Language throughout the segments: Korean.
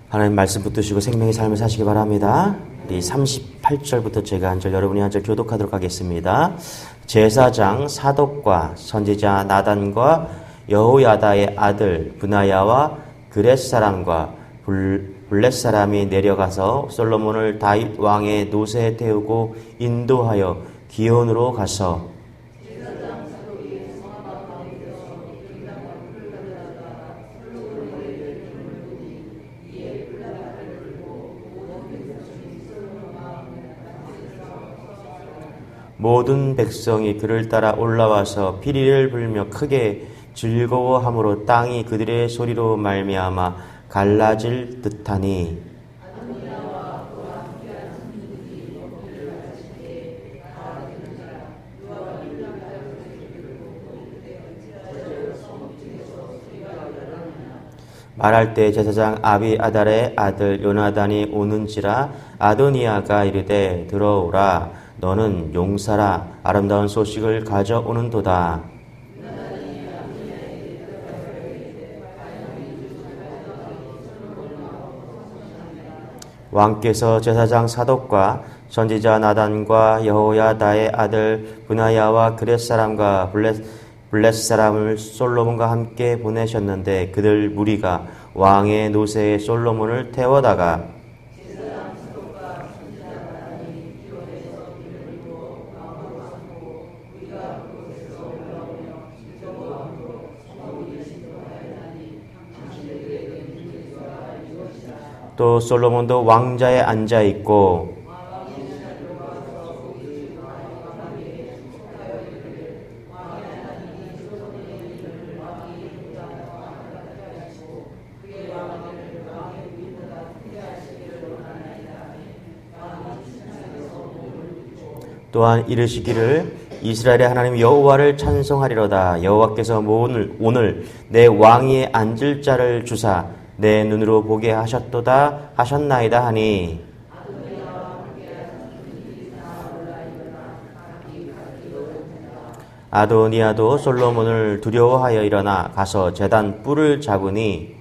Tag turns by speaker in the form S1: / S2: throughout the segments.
S1: 하나님 말씀 붙드시고 생명의 삶을 사시기 바랍니다. 우리 38절부터 제가 한 절, 여러분이 한 절 교독하도록 하겠습니다. 제사장 사독과 선지자 나단과 여호야다의 아들 브나야와 그렛 사람과 블렛 사람이 내려가서 솔로몬을 다윗 왕의 노새에 태우고 인도하여 기온으로 가서 모든 백성이 그를 따라 올라와서 피리를 불며 크게 즐거워함으로 땅이 그들의 소리로 말미암아 갈라질 듯하니 말할 때 제사장 아비아달의 아들 요나단이 오는지라 아도니아가 이르되 들어오라 너는 용사라 아름다운 소식을 가져오는도다. 왕께서 제사장 사독과 선지자 나단과 여호야다의 아들 브나야와 그렛 사람과 블렛 사람을 솔로몬과 함께 보내셨는데 그들 무리가 왕의 노새에 솔로몬을 태워다가 또 솔로몬도 왕자에 앉아 있고 또한 이르시기를 이스라엘의 하나님 여호와를 찬송하리로다. 여호와께서 오늘 내 왕위에 앉을 자를 주사 내 눈으로 보게 하셨도다 하셨나이다 하니 아도니아도 솔로몬을 두려워하여 일어나 가서 제단 뿔을 잡으니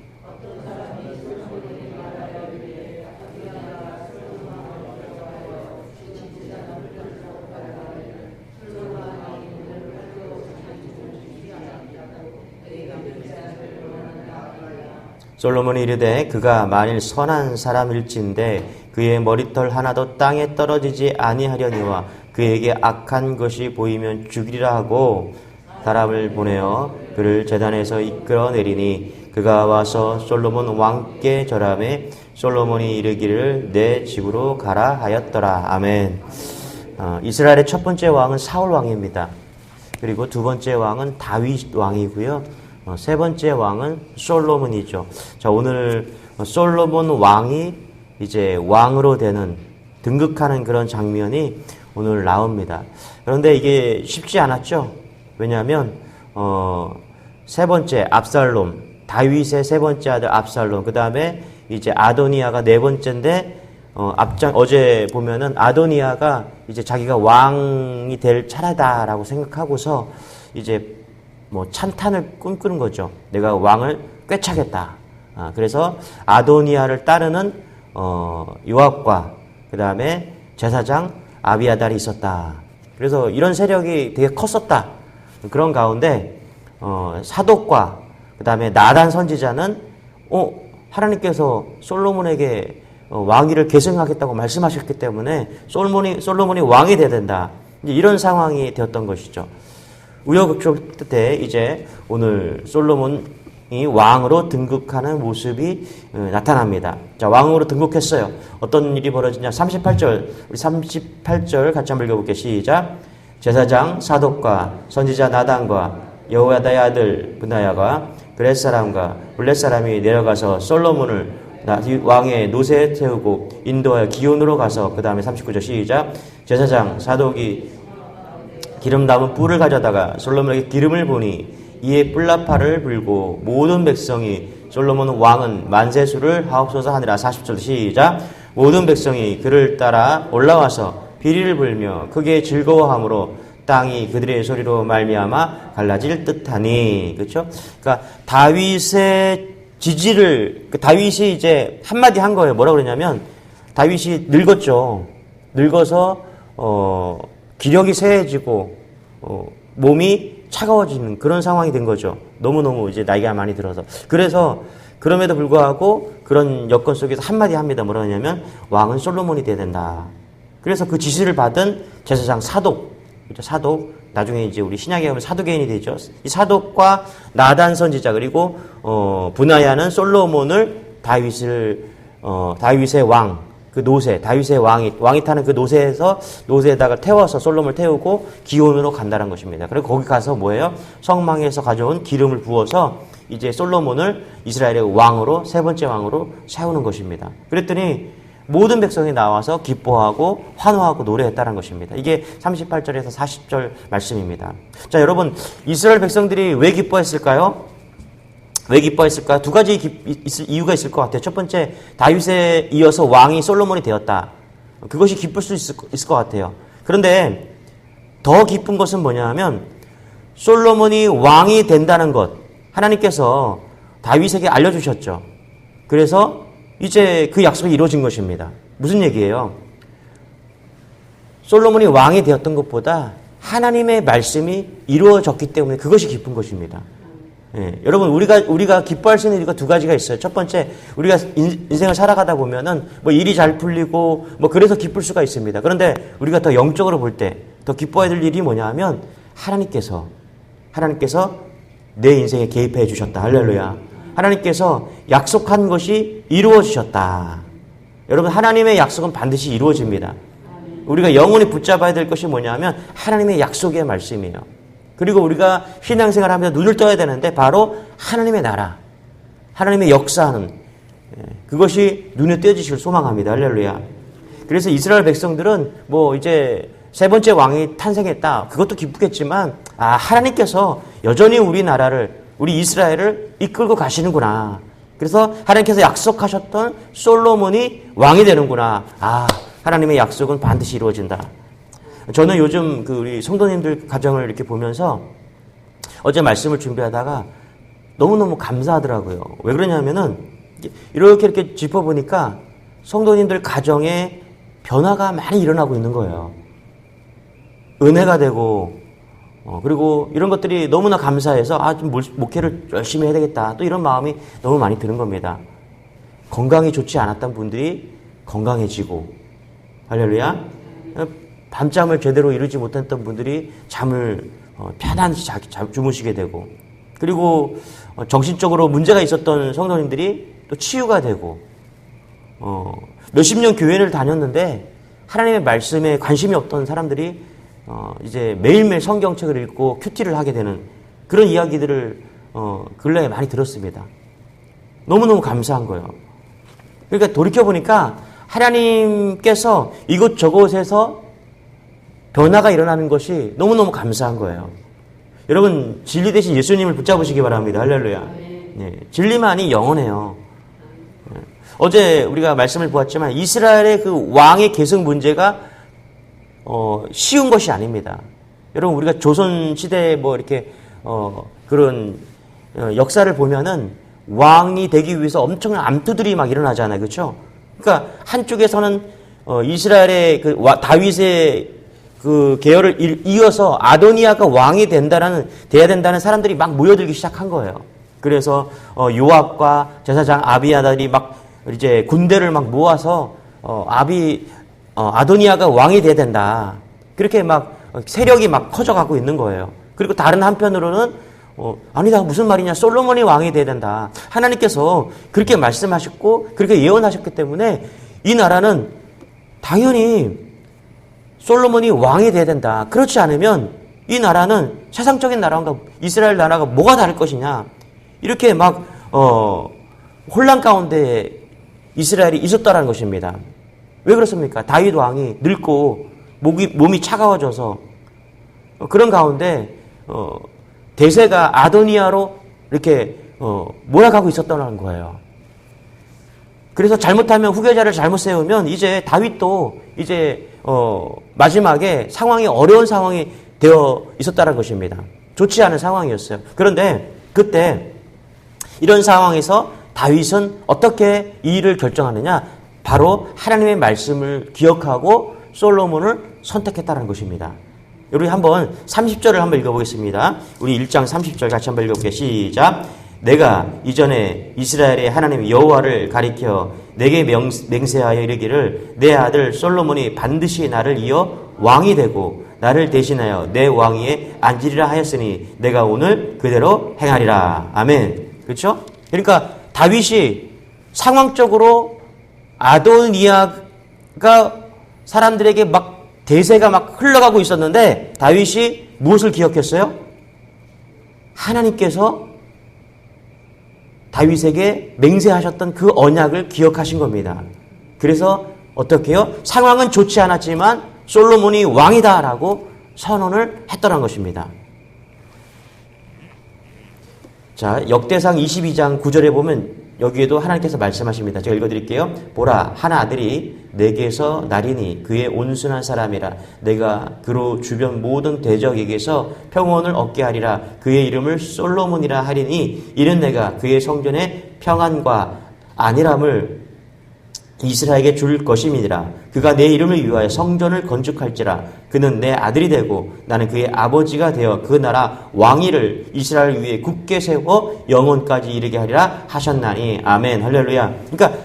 S1: 솔로몬이 이르되 그가 만일 선한 사람일진데 그의 머리털 하나도 땅에 떨어지지 아니하려니와 그에게 악한 것이 보이면 죽이리라 하고 사람을 보내어 그를 제단에서 이끌어내리니 그가 와서 솔로몬 왕께 절하매 솔로몬이 이르기를 내 집으로 가라 하였더라. 아멘. 이스라엘의 첫 번째 왕은 사울 왕입니다. 그리고 두 번째 왕은 다윗 왕이고요. 세 번째 왕은 솔로몬이죠. 자, 오늘 솔로몬 왕이 이제 왕으로 되는 등극하는 그런 장면이 오늘 나옵니다. 그런데 이게 쉽지 않았죠. 왜냐하면 세 번째 압살롬, 다윗의 세 번째 아들 압살롬, 그 다음에 이제 아도니아가 네 번째인데 어제 보면은 아도니아가 이제 자기가 왕이 될 차례다라고 생각하고서 이제 찬탄을 꿈꾸는 거죠. 내가 왕을 꿰차겠다. 그래서 아도니아를 따르는 요압과 그 다음에 제사장 아비아달이 있었다. 그래서 이런 세력이 되게 컸었다. 그런 가운데 사독과 그 다음에 나단 선지자는 하나님께서 솔로몬에게 왕위를 계승하겠다고 말씀하셨기 때문에 솔로몬이 왕이 돼야 된다. 이런 상황이 되었던 것이죠. 우여곡절 끝에 이제 오늘 솔로몬이 왕으로 등극하는 모습이 나타납니다. 자, 왕으로 등극했어요. 어떤 일이 벌어지냐? 38절, 우리 38절 같이 한번 읽어볼게요. 시작. 제사장 사독과 선지자 나단과 여호야다의 아들 브나야가 그렛 사람과 블렛 사람이 내려가서 솔로몬을 왕의 노새에 태우고 인도하여 기온으로 가서 그 다음에 39절 시작. 제사장 사독이 기름 담은 뿔을 가져다가 솔로몬에게 기름을 부니 이에 뿔나팔을 불고 모든 백성이 솔로몬 왕은 만세수를 하옵소서 하니라. 40절 시작. 모든 백성이 그를 따라 올라와서 비리를 불며 크게 즐거워함으로 땅이 그들의 소리로 말미암아 갈라질 듯하니. 그렇죠? 그러니까 다윗의 지지를 다윗이 이제 한마디 한 거예요. 뭐라고 그러냐면 다윗이 늙었죠. 늙어서 기력이 쇠해지고 몸이 차가워지는 그런 상황이 된 거죠. 너무너무 이제 나이가 많이 들어서. 그래서 그럼에도 불구하고 그런 여건 속에서 한마디 합니다. 뭐라 하냐면 왕은 솔로몬이 돼야 된다. 그래서 그 지시를 받은 제사장 사독, 사독, 나중에 이제 우리 신약에 보면 사두개인이 되죠. 이 사독과 나단 선지자 그리고 분하야는 솔로몬을 다윗의 왕, 그 노새, 다윗의 왕이 타는 그 노새에다가 태워서 솔로몬을 태우고 기온으로 간다는 것입니다. 그리고 거기 가서 뭐예요? 성망에서 가져온 기름을 부어서 이제 솔로몬을 이스라엘의 왕으로, 세 번째 왕으로 세우는 것입니다. 그랬더니 모든 백성이 나와서 기뻐하고 환호하고 노래했다는 것입니다. 이게 38절에서 40절 말씀입니다. 자, 여러분, 이스라엘 백성들이 왜 기뻐했을까요? 왜 기뻐했을까요? 두 가지 이유가 있을 것 같아요. 첫 번째, 다윗에 이어서 왕이 솔로몬이 되었다. 그것이 기쁠 수 있을 것 같아요. 그런데 더 기쁜 것은 뭐냐 하면 솔로몬이 왕이 된다는 것, 하나님께서 다윗에게 알려주셨죠. 그래서 이제 그 약속이 이루어진 것입니다. 무슨 얘기예요? 솔로몬이 왕이 되었던 것보다 하나님의 말씀이 이루어졌기 때문에 그것이 기쁜 것입니다. 예, 여러분, 우리가 기뻐할 수 있는 이유가 두 가지가 있어요. 첫 번째, 우리가 인생을 살아가다 보면은 뭐 일이 잘 풀리고 뭐 그래서 기쁠 수가 있습니다. 그런데 우리가 더 영적으로 볼 때 더 기뻐해야 될 일이 뭐냐 하면 하나님께서 내 인생에 개입해 주셨다. 할렐루야. 하나님께서 약속한 것이 이루어지셨다. 여러분, 하나님의 약속은 반드시 이루어집니다. 우리가 영원히 붙잡아야 될 것이 뭐냐면 하나님의 약속의 말씀이에요. 그리고 우리가 신앙생활 하면서 눈을 떠야 되는데 바로 하나님의 나라, 하나님의 역사하는 그것이 눈에 띄어지시길 소망합니다. 할렐루야. 그래서 이스라엘 백성들은 뭐 이제 세 번째 왕이 탄생했다. 그것도 기쁘겠지만 하나님께서 여전히 우리 나라를, 우리 이스라엘을 이끌고 가시는구나. 그래서 하나님께서 약속하셨던 솔로몬이 왕이 되는구나. 하나님의 약속은 반드시 이루어진다. 저는 요즘 우리 성도님들 가정을 이렇게 보면서 어제 말씀을 준비하다가 너무너무 감사하더라고요. 왜 그러냐면은 이렇게 짚어보니까 성도님들 가정에 변화가 많이 일어나고 있는 거예요. 은혜가 되고 그리고 이런 것들이 너무나 감사해서 좀 목회를 열심히 해야 되겠다. 또 이런 마음이 너무 많이 드는 겁니다. 건강이 좋지 않았던 분들이 건강해지고, 할렐루야. 밤잠을 제대로 이루지 못했던 분들이 잠을 편안히 주무시게 되고, 그리고 정신적으로 문제가 있었던 성도님들이 또 치유가 되고, 몇십 년 교회를 다녔는데 하나님의 말씀에 관심이 없던 사람들이 이제 매일매일 성경책을 읽고 큐티를 하게 되는 그런 이야기들을 근래에 많이 들었습니다. 너무너무 감사한 거예요. 그러니까 돌이켜보니까 하나님께서 이곳저곳에서 변화가 일어나는 것이 너무너무 감사한 거예요. 여러분, 진리 대신 예수님을 붙잡으시기 바랍니다. 할렐루야. 네, 진리만이 영원해요. 어제 우리가 말씀을 보았지만 이스라엘의 그 왕의 계승 문제가 쉬운 것이 아닙니다. 여러분, 우리가 조선 시대에 뭐 이렇게 그런 역사를 보면은 왕이 되기 위해서 엄청난 암투들이 막 일어나잖아요, 그렇죠? 그러니까 한쪽에서는 이스라엘의 다윗의 그 계열을 이어서 아도니아가 왕이 돼야 된다는 사람들이 막 모여들기 시작한 거예요. 그래서 요압과 제사장 아비아달이 막 이제 군대를 막 모아서 아도니아가 왕이 돼야 된다. 그렇게 막 세력이 막 커져가고 있는 거예요. 그리고 다른 한편으로는 아니다, 무슨 말이냐, 솔로몬이 왕이 돼야 된다. 하나님께서 그렇게 말씀하셨고 그렇게 예언하셨기 때문에 이 나라는 당연히 솔로몬이 왕이 돼야 된다. 그렇지 않으면 이 나라는 세상적인 나라와 이스라엘 나라가 뭐가 다를 것이냐. 이렇게 막 혼란 가운데 이스라엘이 있었다는 것입니다. 왜 그렇습니까? 다윗 왕이 늙고 몸이 차가워져서 그런 가운데 대세가 아도니아로 이렇게 몰아가고 있었다는 거예요. 그래서 잘못하면 후계자를 잘못 세우면 이제 다윗도 이제 마지막에 상황이 어려운 상황이 되어 있었다는 것입니다. 좋지 않은 상황이었어요. 그런데 그때 이런 상황에서 다윗은 어떻게 이 일을 결정하느냐? 바로 하나님의 말씀을 기억하고 솔로몬을 선택했다는 것입니다. 우리 한번 30절을 한번 읽어보겠습니다. 우리 1장 30절 같이 한번 읽어볼게요. 시작. 내가 이전에 이스라엘의 하나님 여호와를 가리켜 내게 맹세하여 이르기를 내 아들 솔로몬이 반드시 나를 이어 왕이 되고 나를 대신하여 내 왕위에 앉으리라 하였으니 내가 오늘 그대로 행하리라. 아멘. 그렇죠? 그러니까 다윗이 상황적으로 아도니아가 사람들에게 막 대세가 막 흘러가고 있었는데 다윗이 무엇을 기억했어요? 하나님께서 다윗에게 맹세하셨던 그 언약을 기억하신 겁니다. 그래서 어떻게 해요? 상황은 좋지 않았지만 솔로몬이 왕이다라고 선언을 했더란 것입니다. 자, 역대상 22장 9절에 보면 여기에도 하나님께서 말씀하십니다. 제가 읽어드릴게요. 보라, 한 아들이 내게서 나리니 그의 온순한 사람이라. 내가 그로 주변 모든 대적에게서 평온을 얻게 하리라. 그의 이름을 솔로몬이라 하리니 이는 내가 그의 성전에 평안과 안일함을 이스라엘에게 줄 것임이니라. 그가 내 이름을 위하여 성전을 건축할지라. 그는 내 아들이 되고 나는 그의 아버지가 되어 그 나라 왕위를 이스라엘 위에 굳게 세워 영원까지 이르게 하리라 하셨나니. 아멘. 할렐루야. 그러니까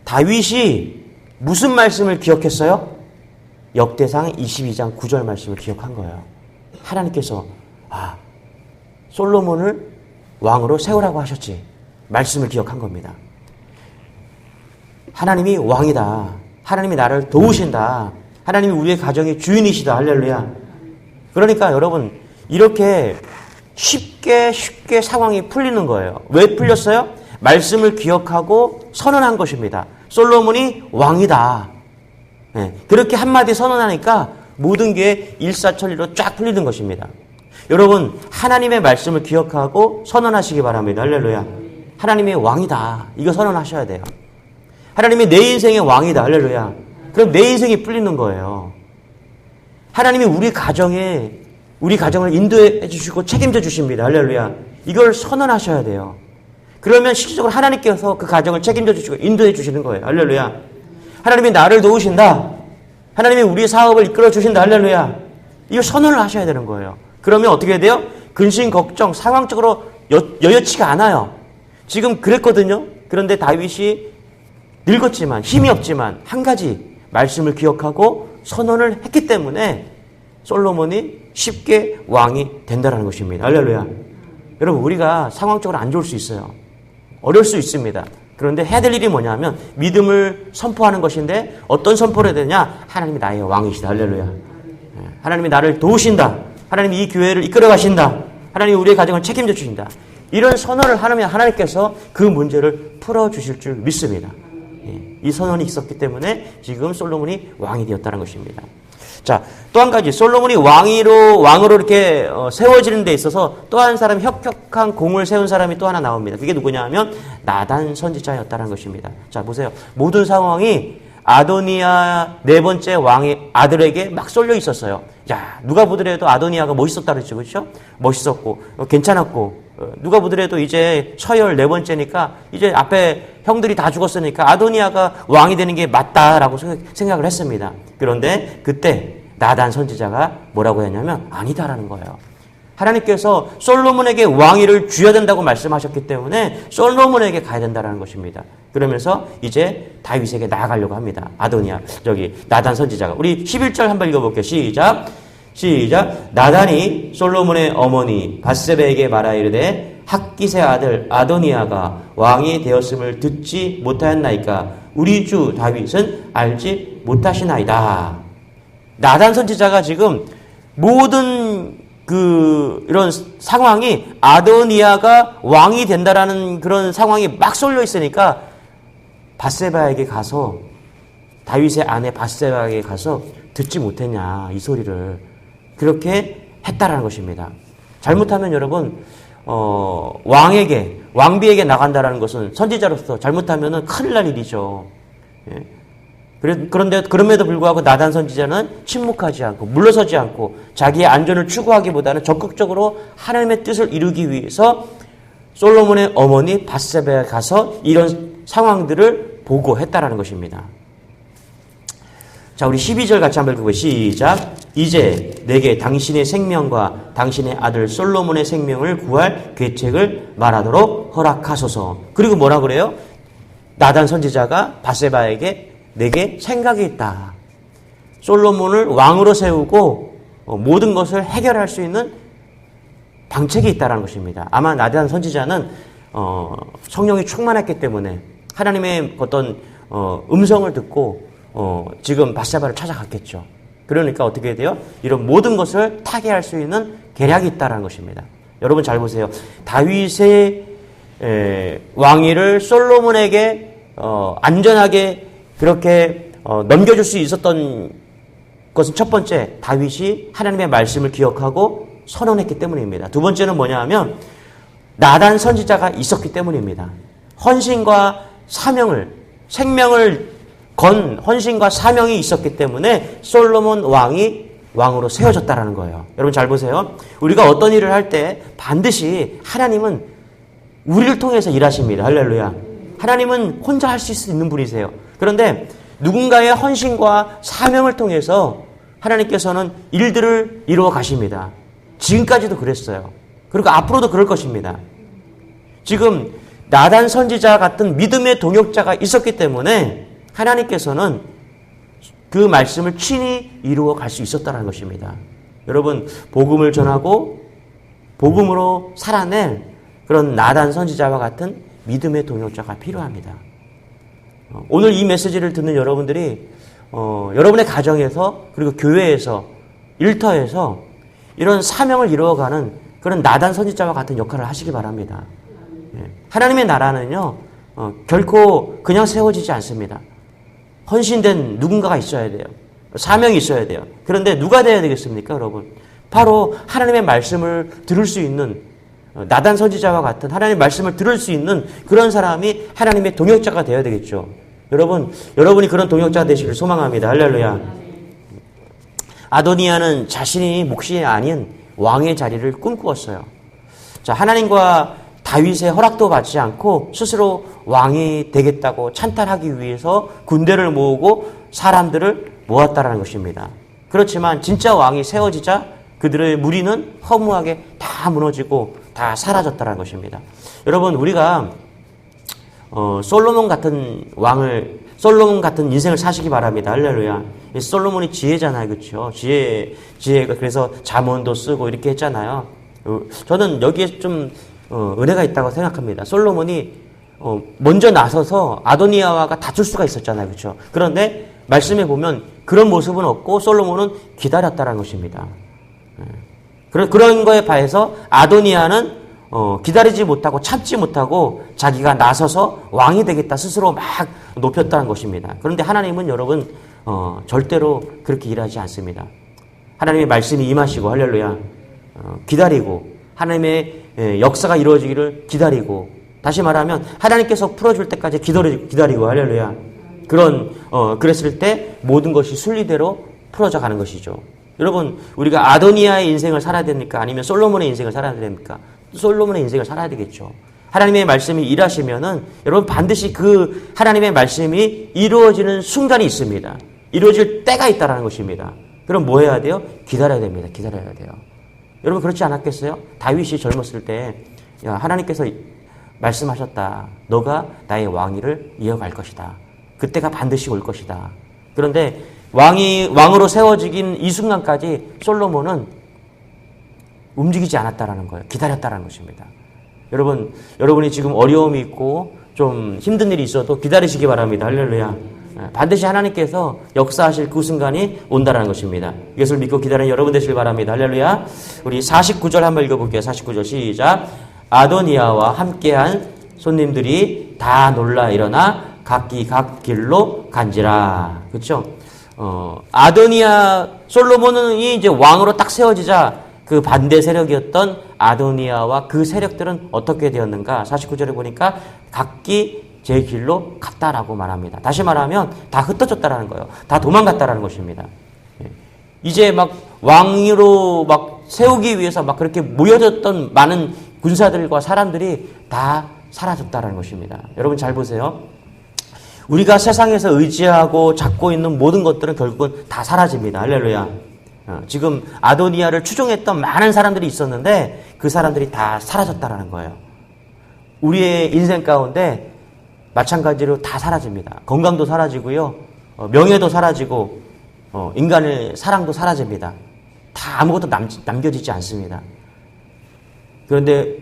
S1: 다윗이 무슨 말씀을 기억했어요? 역대상 22장 9절 말씀을 기억한 거예요. 하나님께서 솔로몬을 왕으로 세우라고 하셨지. 말씀을 기억한 겁니다. 하나님이 왕이다. 하나님이 나를 도우신다. 하나님이 우리의 가정의 주인이시다. 할렐루야. 그러니까 여러분 이렇게 쉽게 상황이 풀리는 거예요. 왜 풀렸어요? 말씀을 기억하고 선언한 것입니다. 솔로몬이 왕이다. 네, 그렇게 한마디 선언하니까 모든 게 일사천리로 쫙 풀리는 것입니다. 여러분 하나님의 말씀을 기억하고 선언하시기 바랍니다. 할렐루야. 하나님이 왕이다. 이거 선언하셔야 돼요. 하나님이 내 인생의 왕이다. 할렐루야. 그럼 내 인생이 풀리는 거예요. 하나님이 우리 가정을 인도해 주시고 책임져 주십니다. 할렐루야. 이걸 선언하셔야 돼요. 그러면 실질적으로 하나님께서 그 가정을 책임져 주시고 인도해 주시는 거예요. 할렐루야. 하나님이 나를 도우신다. 하나님이 우리 사업을 이끌어 주신다. 할렐루야. 이걸 선언을 하셔야 되는 거예요. 그러면 어떻게 돼요? 근심, 걱정, 상황적으로 여여치가 않아요. 지금 그랬거든요. 그런데 다윗이 늙었지만 힘이 없지만 한 가지 말씀을 기억하고 선언을 했기 때문에 솔로몬이 쉽게 왕이 된다는 것입니다. 할렐루야. 여러분 우리가 상황적으로 안 좋을 수 있어요. 어려울 수 있습니다. 그런데 해야 될 일이 뭐냐면 믿음을 선포하는 것인데 어떤 선포를 해야 되냐? 하나님이 나의 왕이시다. 할렐루야. 하나님이 나를 도우신다. 하나님이 이 교회를 이끌어 가신다. 하나님이 우리의 가정을 책임져 주신다. 이런 선언을 하면 하나님께서 그 문제를 풀어주실 줄 믿습니다. 이 선언이 있었기 때문에 지금 솔로몬이 왕이 되었다는 것입니다. 자, 또 한 가지 솔로몬이 왕으로 이렇게 세워지는 데 있어서 또 한 사람 혁혁한 공을 세운 사람이 또 하나 나옵니다. 그게 누구냐 하면 나단 선지자였다는 것입니다. 자, 보세요. 모든 상황이 아도니아 네 번째 왕의 아들에게 막 쏠려 있었어요. 야, 누가 보더라도 아도니아가 멋있었다 그랬죠. 그렇죠? 멋있었고 괜찮았고 누가 보더라도 이제 서열 네 번째니까 이제 앞에 형들이 다 죽었으니까 아도니아가 왕이 되는 게 맞다라고 생각을 했습니다. 그런데 그때 나단 선지자가 뭐라고 했냐면 아니다라는 거예요. 하나님께서 솔로몬에게 왕위를 줘야 된다고 말씀하셨기 때문에 솔로몬에게 가야 된다는 것입니다. 그러면서 이제 다윗에게 나아가려고 합니다. 나단 선지자가. 우리 11절 한번 읽어볼게요. 시작. 나단이 솔로몬의 어머니 밧세바에게 말하 이르되 핫깃의 아들 아도니아가 왕이 되었음을 듣지 못하였나이까 우리 주 다윗은 알지 못하시나이다. 나단 선지자가 지금 모든 이런 상황이 아도니아가 왕이 된다라는 그런 상황이 막 쏠려 있으니까 밧세바에게 가서 다윗의 아내 밧세바에게 가서 듣지 못했냐 이 소리를 그렇게 했다라는 것입니다. 잘못하면 여러분 왕비에게 나간다라는 것은 선지자로서 잘못하면은 큰일 날 일이죠. 예. 그런데 그럼에도 불구하고 나단 선지자는 침묵하지 않고 물러서지 않고 자기의 안전을 추구하기보다는 적극적으로 하나님의 뜻을 이루기 위해서 솔로몬의 어머니 밧세바에 가서 이런 상황들을 보고했다라는 것입니다. 자, 우리 12절 같이 한번 읽어보고 시작. 이제 내게 당신의 생명과 당신의 아들 솔로몬의 생명을 구할 계책을 말하도록 허락하소서. 그리고 뭐라 그래요? 나단 선지자가 밧세바에게 내게 생각이 있다. 솔로몬을 왕으로 세우고 모든 것을 해결할 수 있는 방책이 있다는 것입니다. 아마 나단 선지자는 성령이 충만했기 때문에 하나님의 어떤 음성을 듣고 지금 밧세바를 찾아갔겠죠. 그러니까 어떻게 돼요? 이런 모든 것을 타개할 수 있는 계략이 있다는 것입니다. 여러분 잘 보세요. 다윗의 왕위를 솔로몬에게 안전하게 그렇게 넘겨줄 수 있었던 것은 첫 번째, 다윗이 하나님의 말씀을 기억하고 선언했기 때문입니다. 두 번째는 뭐냐 하면 나단 선지자가 있었기 때문입니다. 헌신과 사명을, 생명을 건 헌신과 사명이 있었기 때문에 솔로몬 왕이 왕으로 세워졌다라는 거예요. 여러분 잘 보세요. 우리가 어떤 일을 할 때 반드시 하나님은 우리를 통해서 일하십니다. 할렐루야. 하나님은 혼자 할 수 있는 분이세요. 그런데 누군가의 헌신과 사명을 통해서 하나님께서는 일들을 이루어 가십니다. 지금까지도 그랬어요. 그리고 앞으로도 그럴 것입니다. 지금 나단 선지자 같은 믿음의 동역자가 있었기 때문에 하나님께서는 그 말씀을 친히 이루어 갈 수 있었다는 것입니다. 여러분, 복음을 전하고 복음으로 살아낼 그런 나단 선지자와 같은 믿음의 동역자가 필요합니다. 오늘 이 메시지를 듣는 여러분들이 여러분의 가정에서 그리고 교회에서 일터에서 이런 사명을 이루어가는 그런 나단 선지자와 같은 역할을 하시기 바랍니다. 하나님의 나라는요 결코 그냥 세워지지 않습니다. 헌신된 누군가가 있어야 돼요. 사명이 있어야 돼요. 그런데 누가 되어야 되겠습니까, 여러분? 바로 하나님의 말씀을 들을 수 있는 나단 선지자와 같은 하나님의 말씀을 들을 수 있는 그런 사람이 하나님의 동역자가 되어야 되겠죠. 여러분이 그런 동역자 되시길 소망합니다. 할렐루야. 아도니아는 자신이 몫이 아닌 왕의 자리를 꿈꾸었어요. 자, 하나님과 다윗의 허락도 받지 않고 스스로 왕이 되겠다고 찬탈하기 위해서 군대를 모으고 사람들을 모았다라는 것입니다. 그렇지만 진짜 왕이 세워지자 그들의 무리는 허무하게 다 무너지고 다 사라졌다는 것입니다. 여러분, 우리가 솔로몬 같은 인생을 사시기 바랍니다. 할렐루야. 솔로몬이 지혜잖아요. 그렇죠? 지혜가 그래서 잠언도 쓰고 이렇게 했잖아요. 저는 여기에 좀 은혜가 있다고 생각합니다. 솔로몬이 먼저 나서서 아도니아와가 다툴 수가 있었잖아요. 그렇죠? 그런데 말씀에 보면 그런 모습은 없고 솔로몬은 기다렸다는 것입니다. 그런 거에 반해서 아도니아는 기다리지 못하고 참지 못하고 자기가 나서서 왕이 되겠다 스스로 막 높였다는 것입니다. 그런데 하나님은 여러분 절대로 그렇게 일하지 않습니다. 하나님의 말씀이 임하시고 할렐루야 기다리고 하나님의 역사가 이루어지기를 기다리고 다시 말하면 하나님께서 풀어줄 때까지 기다리고 할렐루야 그랬을 때 모든 것이 순리대로 풀어져 가는 것이죠. 여러분, 우리가 아도니아의 인생을 살아야 됩니까? 아니면 솔로몬의 인생을 살아야 됩니까? 솔로몬의 인생을 살아야 되겠죠. 하나님의 말씀이 일하시면은 여러분 반드시 그 하나님의 말씀이 이루어지는 순간이 있습니다. 이루어질 때가 있다라는 것입니다. 그럼 뭐 해야 돼요? 기다려야 됩니다. 기다려야 돼요. 여러분 그렇지 않았겠어요? 다윗이 젊었을 때 하나님께서 말씀하셨다. 너가 나의 왕위를 이어갈 것이다. 그때가 반드시 올 것이다. 그런데 왕으로 세워지긴 이 순간까지 솔로몬은 움직이지 않았다라는 거예요. 기다렸다라는 것입니다. 여러분이 지금 어려움이 있고 좀 힘든 일이 있어도 기다리시기 바랍니다. 할렐루야. 반드시 하나님께서 역사하실 그 순간이 온다라는 것입니다. 이것을 믿고 기다리는 여러분 되시길 바랍니다. 할렐루야. 우리 49절 한번 읽어볼게요. 49절 시작. 아도니아와 함께한 손님들이 다 놀라 일어나 각기 각 길로 간지라. 그렇죠? 솔로몬이 이제 왕으로 딱 세워지자 그 반대 세력이었던 아도니아와 그 세력들은 어떻게 되었는가? 49절에 보니까 각기 제 길로 갔다라고 말합니다. 다시 말하면 다 흩어졌다라는 거예요. 다 도망갔다라는 것입니다. 이제 막 왕으로 막 세우기 위해서 막 그렇게 모여졌던 많은 군사들과 사람들이 다 사라졌다는 것입니다. 여러분 잘 보세요. 우리가 세상에서 의지하고 잡고 있는 모든 것들은 결국은 다 사라집니다. 할렐루야. 지금 아도니아를 추종했던 많은 사람들이 있었는데 그 사람들이 다 사라졌다는 거예요. 우리의 인생 가운데 마찬가지로 다 사라집니다. 건강도 사라지고요. 명예도 사라지고 인간의 사랑도 사라집니다. 다 아무것도 남겨지지 않습니다. 그런데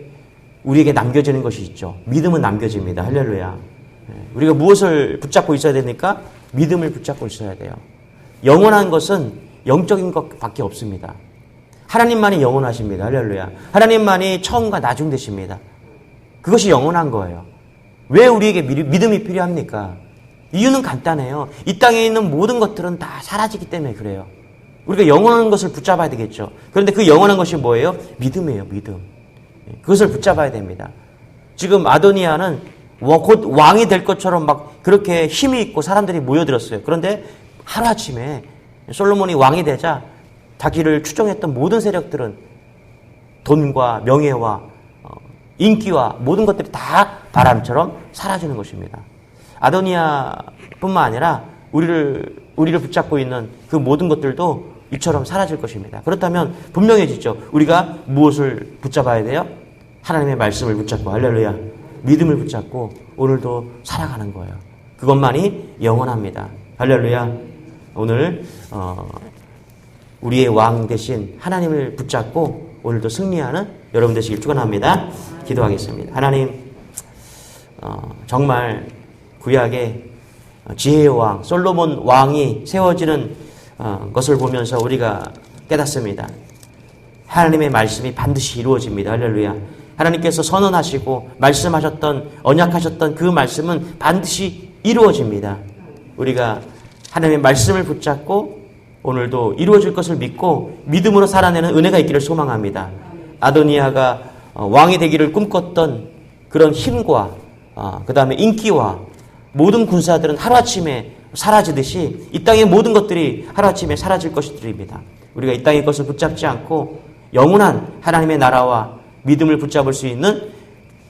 S1: 우리에게 남겨지는 것이 있죠. 믿음은 남겨집니다. 할렐루야. 우리가 무엇을 붙잡고 있어야 되니까? 믿음을 붙잡고 있어야 돼요. 영원한 것은 영적인 것밖에 없습니다. 하나님만이 영원하십니다. 할렐루야. 하나님만이 처음과 나중 되십니다. 그것이 영원한 거예요. 왜 우리에게 믿음이 필요합니까? 이유는 간단해요. 이 땅에 있는 모든 것들은 다 사라지기 때문에 그래요. 우리가 영원한 것을 붙잡아야 되겠죠. 그런데 그 영원한 것이 뭐예요? 믿음이에요. 믿음. 그것을 붙잡아야 됩니다. 지금 아도니아는 곧 왕이 될 것처럼 막 그렇게 힘이 있고 사람들이 모여들었어요. 그런데 하루아침에 솔로몬이 왕이 되자 자기를 추종했던 모든 세력들은 돈과 명예와 인기와 모든 것들이 다 바람처럼 사라지는 것입니다. 아도니아뿐만 아니라 우리를 붙잡고 있는 그 모든 것들도 이처럼 사라질 것입니다. 그렇다면 분명해지죠. 우리가 무엇을 붙잡아야 돼요? 하나님의 말씀을 붙잡고, 할렐루야, 믿음을 붙잡고 오늘도 살아가는 거예요. 그것만이 영원합니다. 할렐루야. 오늘 우리의 왕 대신 하나님을 붙잡고 오늘도 승리하는 여러분 되시길 축원합니다. 기도하겠습니다. 하나님, 정말 구약의 지혜의 왕 솔로몬 왕이 세워지는 것을 보면서 우리가 깨닫습니다. 하나님의 말씀이 반드시 이루어집니다. 할렐루야. 하나님께서 선언하시고 말씀하셨던, 언약하셨던 그 말씀은 반드시 이루어집니다. 우리가 하나님의 말씀을 붙잡고 오늘도 이루어질 것을 믿고 믿음으로 살아내는 은혜가 있기를 소망합니다. 아도니아가 왕이 되기를 꿈꿨던 그런 힘과 그 다음에 인기와 모든 군사들은 하루아침에 사라지듯이 이 땅의 모든 것들이 하루아침에 사라질 것들입니다. 우리가 이 땅의 것을 붙잡지 않고 영원한 하나님의 나라와 믿음을 붙잡을 수 있는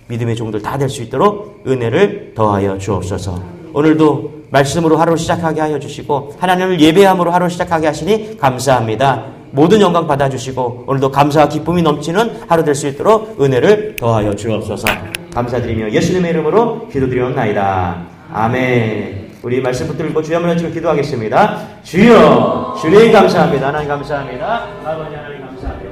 S1: 믿음의 종들 다 될 수 있도록 은혜를 더하여 주옵소서. 오늘도 말씀으로 하루를 시작하게 하여 주시고 하나님을 예배함으로 하루를 시작하게 하시니 감사합니다. 모든 영광 받아주시고 오늘도 감사와 기쁨이 넘치는 하루 될 수 있도록 은혜를 더하여 주옵소서. 감사드리며 예수님의 이름으로 기도드리옵나이다. 아멘. 우리 말씀 붙들고 주여 한번 외치고 기도하겠습니다. 주여, 주님 감사합니다. 하나님 감사합니다. 아버지 하나님 감사합니다.